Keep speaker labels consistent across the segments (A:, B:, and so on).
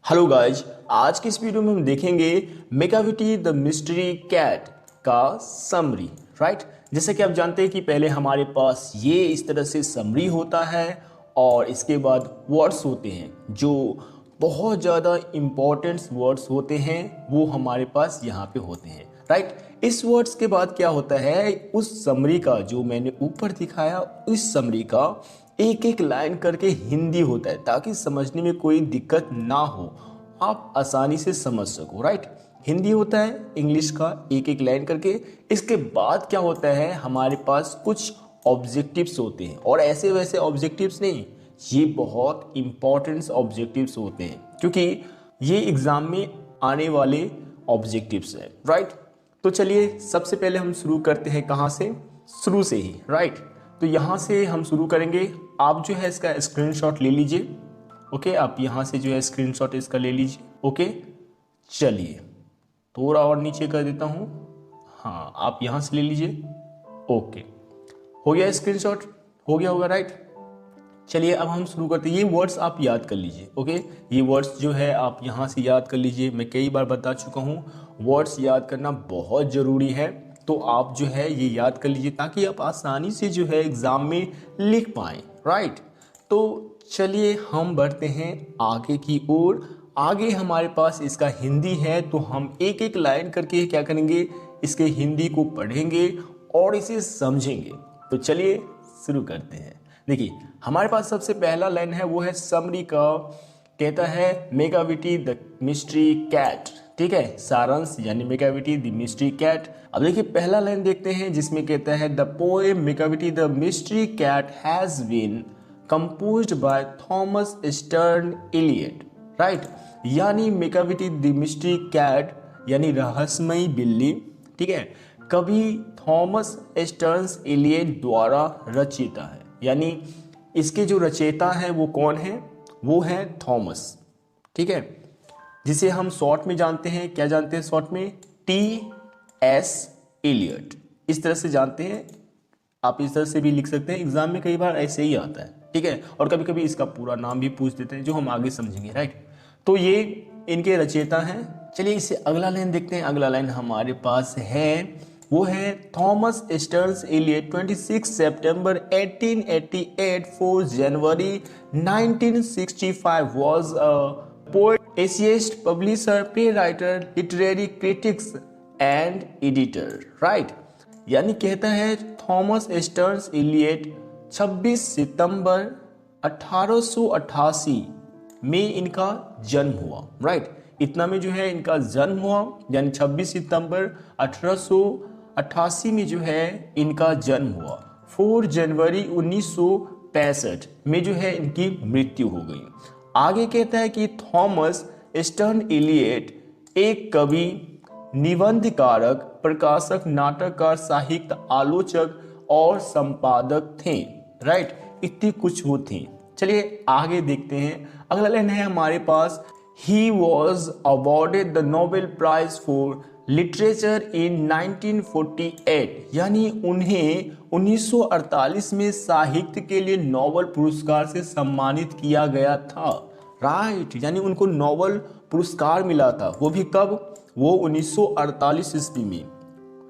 A: Hello guys, आज की इस वीडियो में हम देखेंगे मेगाविटी द मिस्ट्री कैट का समरी। राइट, जैसे कि आप जानते हैं कि पहले हमारे पास ये इस तरह से समरी होता है और इसके बाद वर्ड्स होते हैं जो बहुत ज़्यादा इम्पोर्टेंट वर्ड्स होते हैं, वो हमारे पास यहाँ पे होते हैं। राइट, इस वर्ड्स के बाद क्या होता है, उस समरी का जो मैंने ऊपर दिखाया, उस समरी का एक एक लाइन करके हिंदी होता है ताकि समझने में कोई दिक्कत ना हो, आप आसानी से समझ सको। राइट, हिंदी होता है इंग्लिश का एक एक लाइन करके। इसके बाद क्या होता है, हमारे पास कुछ ऑब्जेक्टिव्स होते हैं और ऐसे वैसे ऑब्जेक्टिव्स नहीं, ये बहुत इंपॉर्टेंट ऑब्जेक्टिव्स होते हैं क्योंकि ये एग्जाम में आने वाले ऑब्जेक्टिव्स हैं। राइट, तो चलिए सबसे पहले हम शुरू करते हैं कहाँ से, शुरू से ही। राइट, तो यहाँ से हम शुरू करेंगे। आप जो है इसका स्क्रीनशॉट ले लीजिए। ओके, आप यहाँ से जो है स्क्रीनशॉट इसका ले लीजिए। ओके, चलिए थोड़ा और नीचे कर देता हूँ। हाँ, आप यहाँ से ले लीजिए। ओके, हो गया स्क्रीनशॉट, हो गया होगा। राइट, चलिए अब हम शुरू करते हैं। ये वर्ड्स आप याद कर लीजिए। ओके, ये वर्ड्स जो है आप यहाँ से याद कर लीजिए। मैं कई बार बता चुका हूँ, वर्ड्स याद करना बहुत ज़रूरी है, तो आप जो है ये याद कर लीजिए ताकि आप आसानी से जो है एग्ज़ाम में लिख पाएँ। राइट, तो चलिए हम बढ़ते हैं आगे की ओर। आगे हमारे पास इसका हिंदी है, तो हम एक एक लाइन करके क्या करेंगे, इसके हिंदी को पढ़ेंगे और इसे समझेंगे। तो चलिए शुरू करते हैं। देखिए हमारे पास सबसे पहला लाइन है, वो है समरी का। कहता है मेगाविटी द मिस्ट्री कैट। ठीक है, सारांश यानी मेगाविटी द मिस्ट्री कैट। अब देखिए पहला लाइन देखते हैं जिसमें कहता है the poem Macavity the mystery cat has been composed by Thomas Stearns Eliot. Right, यानी मेगाविटी द मिस्ट्री कैट यानी रहस्यमयी बिल्ली, ठीक है, कवि थॉमस स्टर्न इलियट द्वारा रचित है। यानी इसके जो रचयिता है वो कौन है, वो है थॉमस। ठीक है, जिसे हम शॉर्ट में जानते हैं, क्या जानते हैं शॉर्ट में, T.S. इलियट, इस तरह से जानते हैं। आप इस तरह से भी लिख सकते हैं, एग्जाम में कई बार ऐसे ही आता है। ठीक है, और कभी कभी इसका पूरा नाम भी पूछ देते हैं जो हम आगे समझेंगे। राइट, तो ये इनके रचयिता हैं। चलिए इससे अगला लाइन देखते हैं। अगला लाइन हमारे पास है, वो है थॉमस स्टर्न इलियट 26 सितंबर 1888 4 जनवरी 1965 was a poet, essayist, publisher, playwriter, literary critics and editor. Right, यानी कहता है थॉमस स्टर्न इलियट 26 सितंबर 1888 में इनका जन्म हुआ। राइट, इतना में जो है इनका जन्म हुआ, यानी 26 सितंबर 1888 में जो है इनका जन्म हुआ। 4 जनवरी 1965 में जो है इनकी मृत्यु हो गई। आगे कहता है कि थॉमस स्टर्न इलियट एक कवि, निबंधकारक, प्रकाशक, नाटककार, साहित्य आलोचक और संपादक थे। राइट, इतनी कुछ वो थे। चलिए आगे देखते हैं। अगला लाइन है हमारे पास, He was awarded the Nobel Prize for Literature in 1948, यानी उन्हें 1948 में साहित्य के लिए नोबेल पुरस्कार से सम्मानित किया गया था। राइट, यानी उनको नोबेल पुरस्कार मिला था, वो भी कब, वो 1948 ईस्वी में।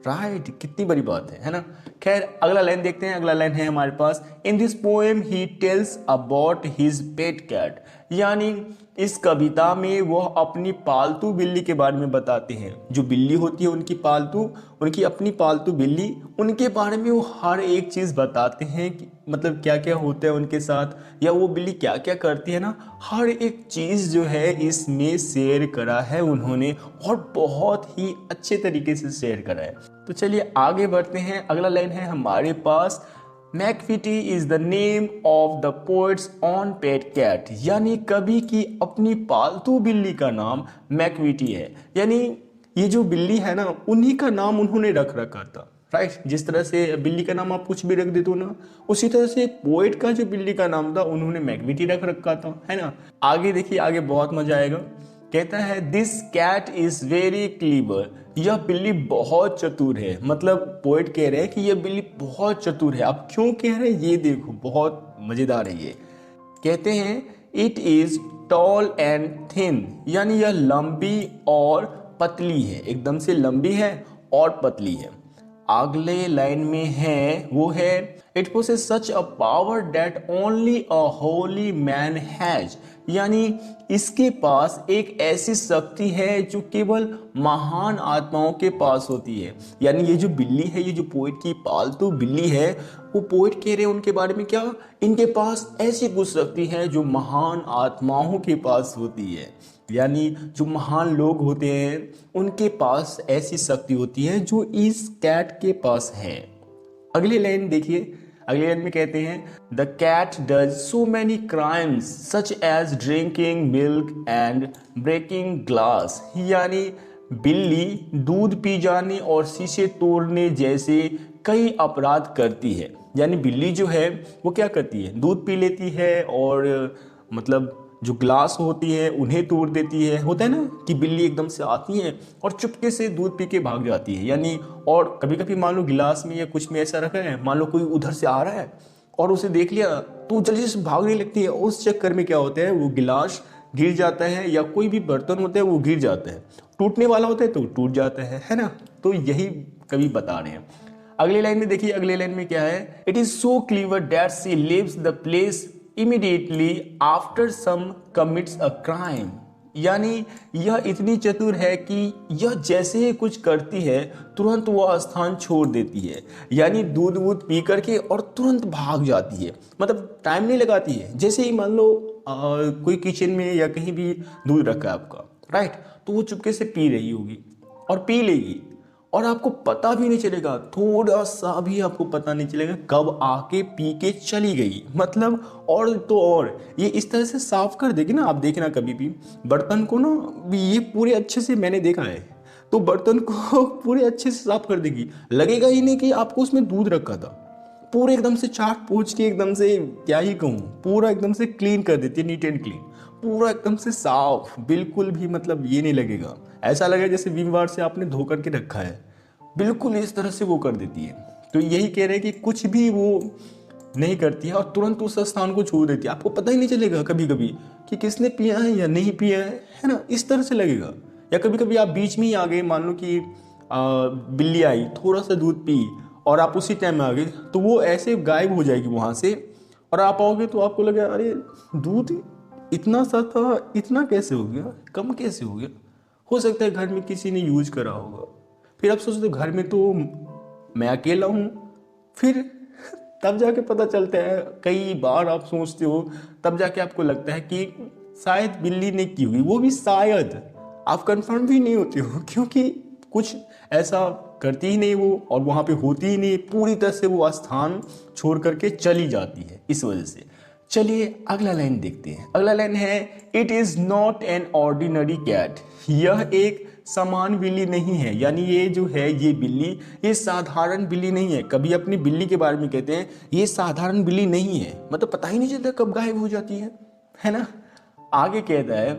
A: राइट, कितनी बड़ी बात है ना। खैर अगला लाइन देखते हैं। अगला लाइन है हमारे पास, in this poem he tells about his pet cat, यानी इस कविता में वह अपनी पालतू बिल्ली के बारे में बताते हैं। जो बिल्ली होती है उनकी पालतू, उनकी अपनी पालतू बिल्ली, उनके बारे में वो हर एक चीज़ बताते हैं कि मतलब क्या क्या होता है उनके साथ, या वो बिल्ली क्या क्या करती है ना, हर एक चीज़ जो है इसमें शेयर करा है उन्होंने, और बहुत ही अच्छे तरीके से शेयर करा है। तो चलिए आगे बढ़ते हैं। अगला लाइन है हमारे पास, Macavity is the name of the poet's own pet cat, यानी कवि की अपनी पालतू बिल्ली का नाम मैकविटी है। यानी ये जो बिल्ली है ना, उन्हीं का नाम उन्होंने रख रखा था। राइट, जिस तरह से बिल्ली का नाम आप कुछ भी रख देते हो ना, उसी तरह से पोएट का जो बिल्ली का नाम था उन्होंने मैकविटी रख रखा था, है ना। आगे देखिए, आगे बहुत मजा आएगा। कहता है this cat is very clever, यह बिल्ली बहुत चतुर है। मतलब पोएट कह रहे हैं कि यह बिल्ली बहुत चतुर है। अब क्यों कह रहे हैं ये देखो, बहुत मजेदार है ये। कहते हैं it is tall and thin, यानी यह लंबी और पतली है, एकदम से लंबी है और पतली है। अगले लाइन में है वो है it possess such a power that only a holy man has, यानी इसके पास एक ऐसी शक्ति है जो केवल महान आत्माओं के पास होती है। यानी ये जो बिल्ली है, ये जो पोएट की पालतू बिल्ली है, वो पोएट कह रहे हैं उनके बारे में क्या, इनके पास ऐसी कुछ शक्ति है जो महान आत्माओं के पास होती है। यानी जो महान लोग होते हैं उनके पास ऐसी शक्ति होती है जो इस कैट के पास है। अगली लाइन देखिए, अगली लाइन में कहते हैं the cat does so many crimes such as drinking milk and breaking glass, यानी बिल्ली दूध पी जाने और शीशे तोड़ने जैसे कई अपराध करती है। यानी बिल्ली जो है वो क्या करती है, दूध पी लेती है और मतलब जो ग्लास होती है उन्हें तोड़ देती है। होता है ना कि बिल्ली एकदम से आती है और चुपके से दूध पी के भाग जाती है। यानी और कभी कभी मान लो गिलास में या कुछ में ऐसा रखा है, मान लो कोई उधर से आ रहा है और उसे देख लिया तो जल्दी से भागने लगती है। उस चक्कर में क्या होता है, वो गिलास गिर जाता है या कोई भी बर्तन होता है वो गिर जाता है, टूटने वाला होता है तो टूट जाता है ना। तो यही कवि बता रहे हैं। अगली लाइन में देखिए, अगली लाइन में क्या है, it is so clever that she leaves the place immediately after some commits a crime, यानी यह इतनी चतुर है कि यह जैसे ही कुछ करती है तुरंत वह स्थान छोड़ देती है। यानी दूध वूध पी करके और तुरंत भाग जाती है, मतलब टाइम नहीं लगाती है। जैसे ही मान लो कोई किचन में या कहीं भी दूध रखा है आपका, राइट, तो वो चुपके से पी रही होगी और पी लेगी और आपको पता भी नहीं चलेगा, थोड़ा सा भी आपको पता नहीं चलेगा कब आके पी के चली गई। मतलब और तो और ये इस तरह से साफ कर देगी ना, आप देखना कभी भी बर्तन को ना, ये पूरे अच्छे से मैंने देखा है, तो बर्तन को पूरे अच्छे से साफ कर देगी, लगेगा ही नहीं कि आपको उसमें दूध रखा था। पूरे एकदम से चाट पूछ के एकदम से क्या ही कहूँ, पूरा एकदम से क्लीन कर देती है, नीट एंड क्लीन, पूरा एकदम से साफ, बिल्कुल भी मतलब ये नहीं लगेगा, ऐसा लगेगा जैसे विम बार से आपने धो करके रखा है, बिल्कुल इस तरह से वो कर देती है। तो यही कह रहे हैं कि कुछ भी वो नहीं करती है और तुरंत उस स्थान को छोड़ देती है, आपको पता ही नहीं चलेगा कभी कभी कि किसने पिया है या नहीं पिया है ना, इस तरह से लगेगा। या कभी कभी आप बीच में ही आ गए, मान लो कि बिल्ली आई, थोड़ा सा दूध पी और आप उसी टाइम में आ गए, तो वो ऐसे गायब हो जाएगी वहाँ से और आप आओगे तो आपको लगेगा अरे दूध इतना सा था, इतना कैसे हो गया, कम कैसे हो गया। हो सकता है घर में किसी ने यूज करा होगा, फिर आप सोचते हो घर में तो मैं अकेला हूँ, फिर तब जाके पता चलता है, कई बार आप सोचते हो तब जाके आपको लगता है कि शायद बिल्ली ने की हुई, वो भी शायद, आप कंफर्म भी नहीं होते हो क्योंकि कुछ ऐसा करती ही नहीं वो और वहाँ पे होती ही नहीं, पूरी तरह से वो स्थान छोड़ करके चली जाती है इस वजह से। चलिए अगला लाइन देखते हैं। अगला लाइन है it is not an ordinary cat, यह एक सामान्य बिल्ली नहीं है। यानी ये जो है ये बिल्ली, ये साधारण बिल्ली नहीं है। कभी अपनी बिल्ली के बारे में कहते हैं ये साधारण बिल्ली नहीं है, मतलब पता ही नहीं चलता कब गायब हो जाती है ना। आगे कहता है,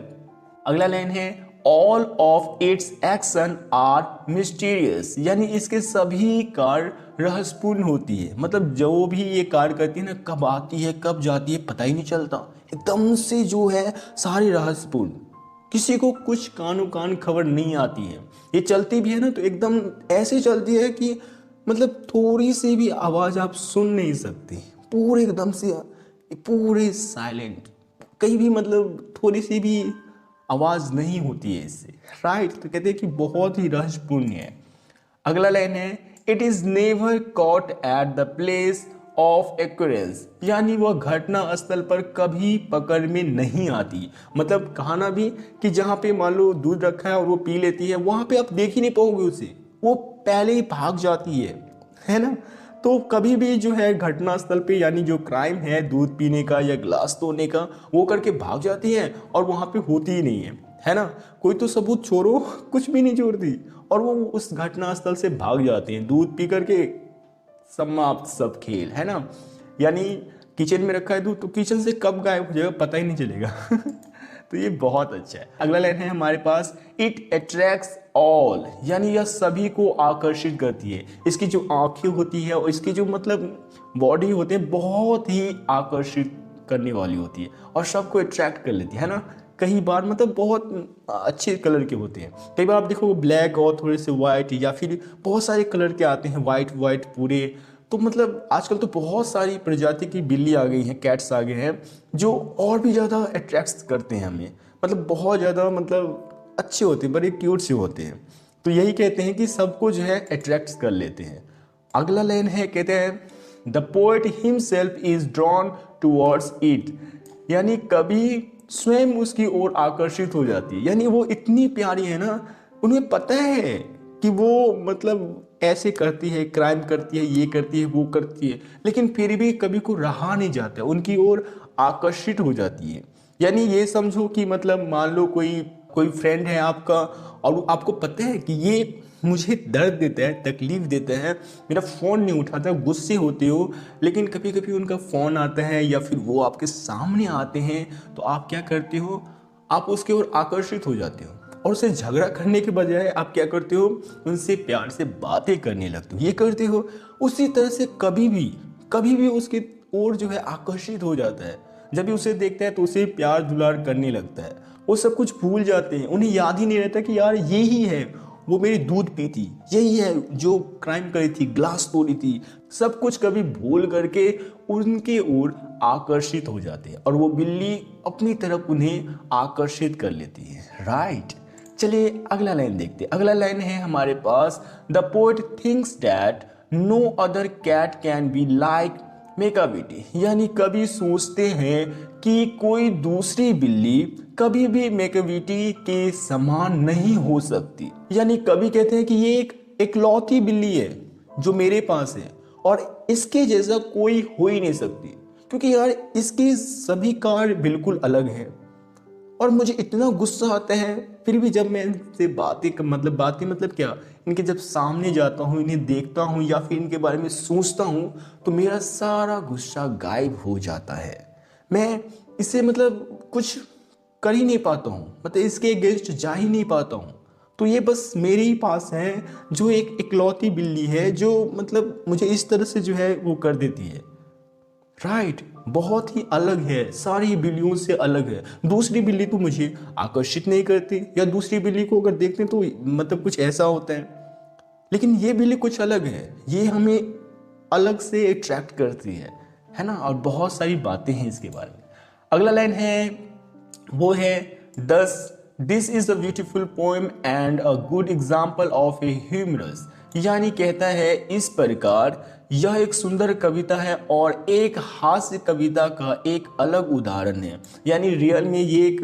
A: अगला लाइन है all of its action are mysterious, यानी इसके सभी कार्य रहस्यपूर्ण होती है। मतलब जो भी ये कार्य करती है ना, कब आती है कब जाती है पता ही नहीं चलता, एकदम से जो है सारे रहस्यपूर्ण, किसी को कुछ कानो कान खबर नहीं आती है। ये चलती भी है ना तो एकदम ऐसे चलती है कि मतलब थोड़ी सी भी आवाज़ आप सुन नहीं सकते, पूरे एकदम से पूरे साइलेंट, कहीं भी मतलब थोड़ी सी भी आवाज़ नहीं होती है इससे, राइट। तो कहते हैं कि बहुत ही रहस्यपूर्ण है। अगला लाइन है it is never caught at the place of occurrence, यानी वह घटना स्थल पर कभी पकड़ में नहीं आती। मतलब कहना भी कि जहाँ पे मान लो दूध रखा है और वो पी लेती है, वहाँ पे आप देख ही नहीं पाओगे उसे, वो पहले ही भाग जाती है ना। तो कभी भी जो है घटना स्थल पे, यानी जो क्राइम है दूध पीने का या ग्लास तोड़ने का, वो करके भाग जाती है और वहाँ पे होती ही नहीं है ना। कोई तो सबूत छोड़ो, कुछ भी नहीं छोड़ती और वो उस घटना स्थल से भाग जाती हैं, दूध पी करके समाप्त सब खेल, है ना। यानी किचन में रखा है दूध तो किचन से कब गायब हो जाएगा पता ही नहीं चलेगा तो ये बहुत अच्छा है। अगला लाइन है हमारे पास इट अट्रैक्ट्स ऑल, यानी यह सभी को आकर्षित करती है। इसकी जो आंखें होती है और इसकी जो मतलब बॉडी होती है बहुत ही आकर्षित करने वाली होती है और सबको अट्रैक्ट कर लेती है ना। कई बार मतलब बहुत अच्छे कलर के होते हैं। कई बार आप देखो ब्लैक और थोड़े से वाइट, या फिर बहुत सारे कलर के आते हैं, वाइट वाइट पूरे। तो मतलब आजकल तो बहुत सारी प्रजाति की बिल्ली आ गई हैं, कैट्स आ गए हैं, जो और भी ज़्यादा अट्रैक्ट करते हैं हमें। मतलब बहुत ज़्यादा मतलब अच्छे होते हैं, बड़े क्यूट से होते हैं। तो यही कहते हैं कि सबको जो है अट्रैक्ट कर लेते हैं। अगला लाइन है, कहते हैं the poet himself is drawn towards it, यानी कवि स्वयं उसकी ओर आकर्षित हो जाती है। यानी वो इतनी प्यारी है ना, उन्हें पता है कि वो मतलब ऐसे करती है, क्राइम करती है, ये करती है, वो करती है, लेकिन फिर भी कभी को रहा नहीं जाता, उनकी ओर आकर्षित हो जाती है। यानी ये समझो कि मतलब मान लो कोई कोई फ्रेंड है आपका, और आपको पता है कि ये मुझे दर्द देता है, तकलीफ देता है, मेरा फ़ोन नहीं उठाता, गुस्से होते हो, लेकिन कभी कभी उनका फ़ोन आता है या फिर वो आपके सामने आते हैं, तो आप क्या करते हो, आप उसके ओर आकर्षित हो जाते हो, और उससे झगड़ा करने के बजाय आप क्या करते हो, उनसे प्यार से बातें करने लगते हो, ये करते हो। उसी तरह से कभी भी उसकी ओर जो है आकर्षित हो जाता है। जब भी उसे देखता है तो उसे प्यार दुलार करने लगता है। वो सब कुछ भूल जाते हैं, उन्हें याद ही नहीं रहता कि यार ये ही है, वो मेरी दूध पीती, यही है जो क्राइम करी थी, ग्लास तोड़ी थी। सब कुछ कभी भूल करके उनके ओर आकर्षित हो जाते हैं, और वो बिल्ली अपनी तरफ उन्हें आकर्षित कर लेती है। राइट, चलिए अगला लाइन देखते हैं। अगला लाइन है हमारे पास, the poet thinks that no other cat can be like Macavity, यानी कभी सोचते हैं कि कोई दूसरी बिल्ली कभी भी मेकाविटी के समान नहीं हो सकती। यानी कभी कहते हैं कि ये एक इकलौती बिल्ली है जो मेरे पास है, और इसके जैसा कोई हो ही नहीं सकती, क्योंकि यार इसके सभी कार्य बिल्कुल अलग हैं। और मुझे इतना गुस्सा आता है, फिर भी जब मैं इनसे बातें मतलब क्या, इनके जब सामने जाता हूँ, इन्हें देखता हूँ या फिर इनके बारे में सोचता हूँ, तो मेरा सारा गुस्सा गायब हो जाता है। मैं इसे मतलब कुछ कर ही नहीं पाता हूँ, मतलब इसके अगेंस्ट जा ही नहीं पाता हूँ। तो ये बस मेरे ही पास है जो एक इकलौती बिल्ली है, जो मतलब मुझे इस तरह से जो है वो कर देती है। राइट, बहुत ही अलग है, सारी बिल्लियों से अलग है। दूसरी बिल्ली तो मुझे आकर्षित नहीं करती, या दूसरी बिल्ली को अगर देखते हैं तो मतलब कुछ ऐसा होता है, लेकिन ये बिल्ली कुछ अलग है, ये हमें अलग से अट्रैक्ट करती है ना। और बहुत सारी बातें हैं इसके बारे में। अगला लाइन है, वो है thus this is a beautiful poem and a good example of a humorous, यानी कहता है इस प्रकार यह एक सुंदर कविता है और एक हास्य कविता का एक अलग उदाहरण है। यानी रियल में ये एक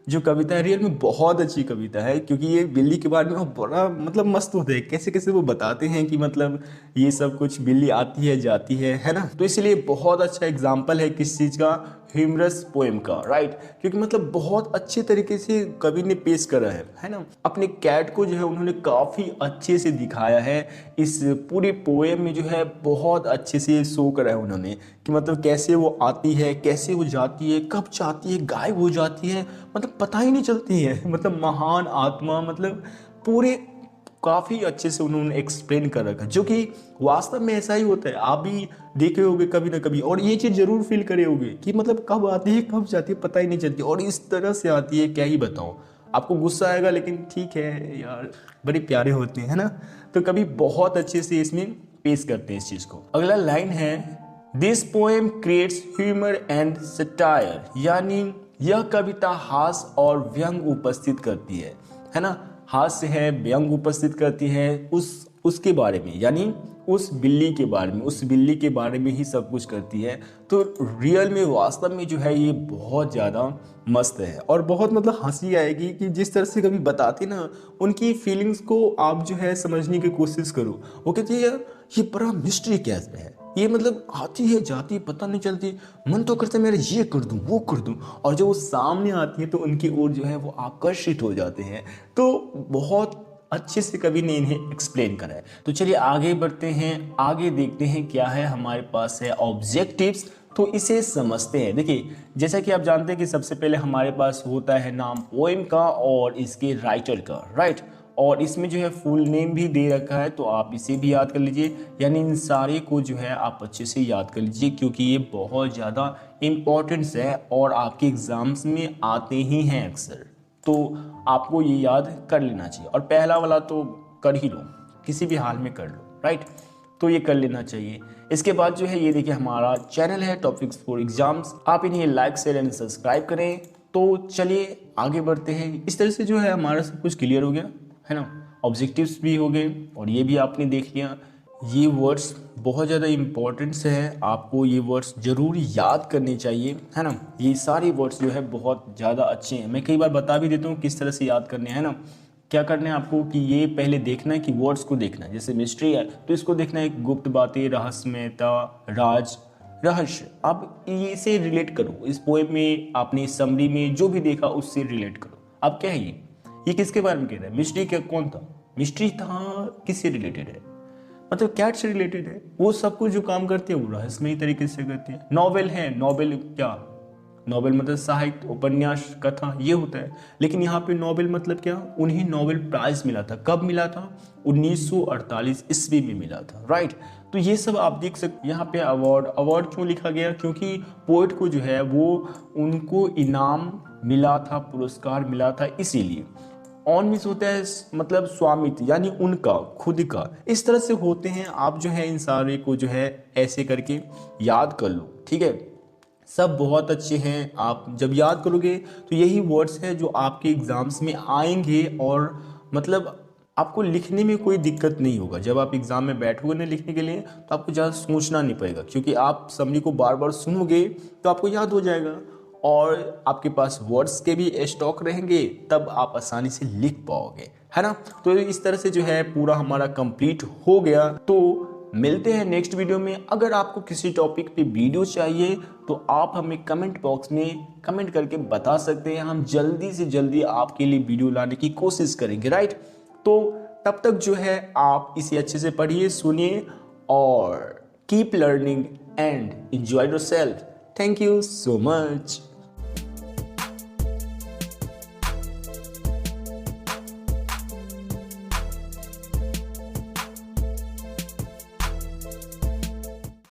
A: जो कविता है, रियल में बहुत अच्छी कविता है, क्योंकि ये बिल्ली के बारे में वो बड़ा मतलब मस्त होता है, कैसे कैसे वो बताते हैं कि मतलब ये सब कुछ बिल्ली आती है जाती है ना। तो इसलिए बहुत अच्छा एग्जाम्पल है किस चीज़ का, ह्यूमरस पोएम का। राइट, क्योंकि मतलब बहुत अच्छे तरीके से कवि ने पेश करा है ना। अपने कैट को जो है उन्होंने काफ़ी अच्छे से दिखाया है, इस पूरी पोएम में जो है बहुत अच्छे से शो करा है उन्होंने, कि मतलब कैसे वो आती है, कैसे वो जाती है, कब चाहती है, गायब हो जाती है, मतलब पता ही नहीं चलती है। मतलब महान आत्मा, मतलब पूरे काफ़ी अच्छे से उन्होंने एक्सप्लेन कर रखा, जो कि वास्तव में ऐसा ही होता है। आप भी देखे होगे कभी ना कभी, और ये चीज़ जरूर फील करे होगे कि मतलब कब आती है कब जाती है पता ही नहीं चलती, और इस तरह से आती है, क्या ही बताऊँ। आपको गुस्सा आएगा, लेकिन ठीक है यार, बड़े प्यारे होते हैं ना। तो कभी बहुत अच्छे से इसमें पेश करते हैं इस चीज़ को। अगला लाइन है, this poem creates humour and satire, यानी यह कविता हास्य और व्यंग उपस्थित करती है ना। हास्य है, व्यंग उपस्थित करती है उसके बारे में, यानी उस बिल्ली के बारे में, उस बिल्ली के बारे में ही सब कुछ करती है। तो रियल में वास्तव में जो है ये बहुत ज़्यादा मस्त है, और बहुत मतलब हंसी आएगी कि जिस तरह से कभी बताते ना, उनकी फीलिंग्स को आप जो है समझने की कोशिश करो। वो कहती है यार ये बड़ा मिस्ट्री कैसे है, ये मतलब आती है जाती है पता नहीं चलती, मन तो करता है मेरा ये कर दूं वो कर दूं, और जब वो सामने आती है तो उनकी ओर जो है वो आकर्षित हो जाते हैं। तो बहुत अच्छे से कवि ने इन्हें एक्सप्लेन करा है। तो चलिए आगे बढ़ते हैं, आगे देखते हैं क्या है हमारे पास है ऑब्जेक्टिव्स, तो इसे समझते हैं। देखिए जैसा कि आप जानते हैं कि सबसे पहले हमारे पास होता है नाम पोएम का और इसके राइटर का। राइट, और इसमें जो है फुल नेम भी दे रखा है, तो आप इसे भी याद कर लीजिए। यानी इन सारे को जो है आप अच्छे से याद कर लीजिए, क्योंकि ये बहुत ज़्यादा इम्पोर्टेंस है और आपके एग्ज़ाम्स में आते ही हैं अक्सर, तो आपको ये याद कर लेना चाहिए। और पहला वाला तो कर ही लो, किसी भी हाल में कर लो, राइट, तो ये कर लेना चाहिए। इसके बाद जो है ये देखिए हमारा चैनल है टॉपिक्स फॉर एग्जाम्स, आप इन्हें लाइक शेयर एंड सब्सक्राइब करें। तो चलिए आगे बढ़ते हैं। इस तरह से जो है हमारा सब कुछ क्लियर हो गया है ना, ऑब्जेक्टिव्स भी हो गए और ये भी आपने देख लिया। ये वर्ड्स बहुत ज़्यादा इम्पोर्टेंट्स है, आपको ये वर्ड्स ज़रूर याद करने चाहिए, है ना। ये सारे वर्ड्स जो है बहुत ज़्यादा अच्छे हैं, मैं कई बार बता भी देता हूँ किस तरह से याद करने हैं ना। क्या करना है आपको कि ये पहले देखना है कि वर्ड्स को देखना है, जैसे मिस्ट्री है तो इसको देखना है गुप्त बातें, रहस्यमयता, राज, रहस्य। अब इसे रिलेट करो, इस पोएम में आपने समरी में जो भी देखा उससे रिलेट करो। अब क्या है ये किसके बारे में कह रहा है? मिस्ट्री क्या कौन था? मिस्ट्री था किससे रिलेटेड है? मतलब कैट से रिलेटेड है। वो सब कुछ जो काम करते हैं वो रहस्यमयी तरीके से करते हैं। नॉवेल है, नॉवेल क्या? नोबेल मतलब साहित्य, उपन्यास, कथा, ये होता है। लेकिन यहाँ पे नोबेल मतलब क्या? उन्हें नोबेल प्राइज मिला था। कब मिला था? 1948 ईस्वी में मिला था, राइट। तो ये सब आप देख सकते। यहाँ पे अवार्ड क्यों लिखा गया? क्योंकि पोएट को जो है वो उनको इनाम मिला था, पुरस्कार मिला था, इसीलिए। ऑन मीन्स होता है मतलब स्वामित्व, यानी उनका खुद का, इस तरह से होते हैं। आप जो है इन सारे को जो है ऐसे करके याद कर लो, ठीक है। सब बहुत अच्छे हैं, आप जब याद करोगे तो यही वर्ड्स हैं जो आपके एग्ज़ाम्स में आएंगे और मतलब आपको लिखने में कोई दिक्कत नहीं होगा। जब आप एग्ज़ाम में बैठोगे ना लिखने के लिए तो आपको ज़्यादा सोचना नहीं पड़ेगा, क्योंकि आप समरी को बार बार सुनोगे तो आपको याद हो जाएगा और आपके पास वर्ड्स के भी स्टॉक रहेंगे, तब आप आसानी से लिख पाओगे, है ना। तो इस तरह से जो है पूरा हमारा कंप्लीट हो गया। तो मिलते हैं नेक्स्ट वीडियो में। अगर आपको किसी टॉपिक पे वीडियो चाहिए तो आप हमें कमेंट बॉक्स में कमेंट करके बता सकते हैं, हम जल्दी से जल्दी आपके लिए वीडियो लाने की कोशिश करेंगे, राइट। तो तब तक जो है आप इसे अच्छे से पढ़िए, सुनिए और keep learning and enjoy yourself. Thank you so much.